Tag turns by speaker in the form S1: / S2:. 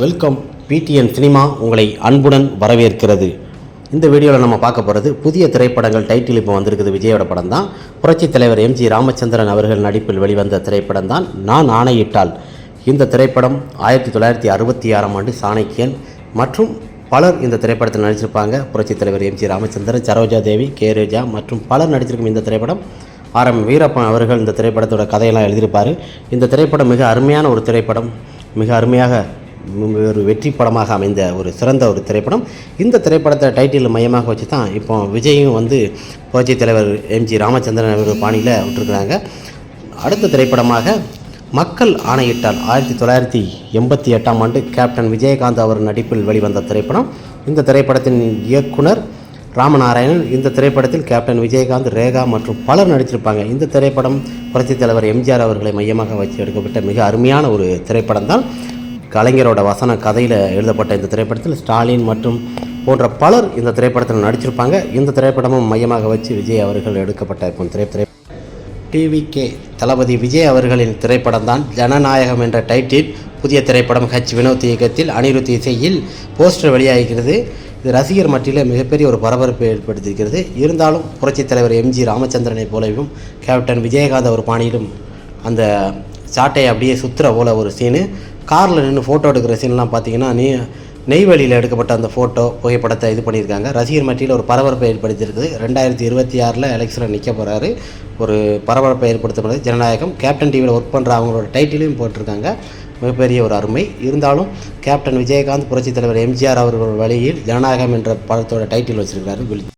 S1: Welcome. PTN cinema உங்களை அன்புடன் வரவேற்கிறது. இந்த வீடியோவில் நம்ம பார்க்க போகிறது புதிய திரைப்படங்கள். டைட்டில் இப்போ வந்திருக்குது. விஜயோட படம் தான். புரட்சித் தலைவர் எம்ஜி ராமச்சந்திரன் அவர்கள் நடிப்பில் வெளிவந்த திரைப்படம் தான் நான் ஆணையிட்டால். இந்த திரைப்படம் 1966ஆம் ஆண்டு சாணக்கியன் மற்றும் பலர் இந்த திரைப்படத்தில் நடிச்சிருப்பாங்க. புரட்சித் தலைவர் எம்ஜி ராமச்சந்திரன், சரோஜா தேவி, கே ராஜா மற்றும் பலர் நடிச்சிருக்கும் இந்த திரைப்படம். ஆர்.எம். வீரப்பன் அவர்கள் இந்த திரைப்படத்தோட கதையெல்லாம் எழுதியிருப்பார். இந்த திரைப்படம் மிக அருமையான ஒரு திரைப்படம், மிக அருமையாக ஒரு வெற்றி படமாக அமைந்த ஒரு சிறந்த ஒரு திரைப்படம். இந்த திரைப்படத்தை டைட்டில் மையமாக வச்சு தான் இப்போ விஜயும் வந்து புரட்சித் தலைவர் எம்ஜி ராமச்சந்திரன் அவர்கள் பாணியில் விட்டுருக்குறாங்க. அடுத்த திரைப்படமாக மக்கள் ஆணையிட்டால் 1988ஆம் ஆண்டு கேப்டன் விஜயகாந்த் அவர் நடிப்பில் வெளிவந்த திரைப்படம். இந்த திரைப்படத்தின் இயக்குனர் ராமநாராயணன். இந்த திரைப்படத்தில் கேப்டன் விஜயகாந்த், ரேகா மற்றும் பலர் நடித்திருப்பாங்க. இந்த திரைப்படம் புரட்சித் தலைவர் எம்ஜிஆர் அவர்களை மையமாக வச்சு எடுக்கப்பட்ட மிக அருமையான ஒரு திரைப்படம் தான். கலைஞரோட வசன கதையில் எழுதப்பட்ட இந்த திரைப்படத்தில் ஸ்டாலின் மற்றும் போன்ற பலர் இந்த திரைப்படத்தில் நடிச்சிருப்பாங்க. இந்த திரைப்படமும் மையமாக வச்சு விஜய் அவர்கள் எடுக்கப்பட்ட திரைப்படம். டிவிகே தளபதி விஜய் அவர்களின் திரைப்படம் தான் ஜனநாயகம் என்ற டைட்டில். புதிய திரைப்படம் வினோத் இயக்கத்தில் அனிருத் இசையில் போஸ்டர் வெளியாகிறது. இது ரசிகர் மத்தியில் மிகப்பெரிய ஒரு பரபரப்பை ஏற்படுத்தியிருக்கிறது. இருந்தாலும் புரட்சித் தலைவர் எம்ஜி ராமச்சந்திரனை போலவும் கேப்டன் விஜயகாந்த் ஒரு பாணியிலும் அந்த சாட்டையை அப்படியே சுற்றுற போல ஒரு சீனு, காரில் நின்று ஃபோட்டோ எடுக்கிற சீன்லாம் பார்த்தீங்கன்னா நெய்வேலியில் எடுக்கப்பட்ட அந்த ஃபோட்டோ புகைப்படத்தை இது பண்ணியிருக்காங்க. ரசிகர் மத்தியில் ஒரு பரபரப்பை ஏற்படுத்தியிருக்குது. 2026 எலெக்ஷனில் நிற்க போகிறாரு. ஒரு பரபரப்பை ஏற்படுத்தப்படுது ஜனநாயகம். கேப்டன் டிவியில் ஒர்க் பண்ணுற அவங்களோட டைட்டிலையும் போட்டிருக்காங்க. மிகப்பெரிய ஒரு அருமை. இருந்தாலும் கேப்டன் விஜயகாந்த் புரட்சித் தலைவர் எம்ஜிஆர் அவர்கள் வழியில் ஜனநாயகம் என்ற படத்தோட டைட்டில் வச்சிருக்காரு.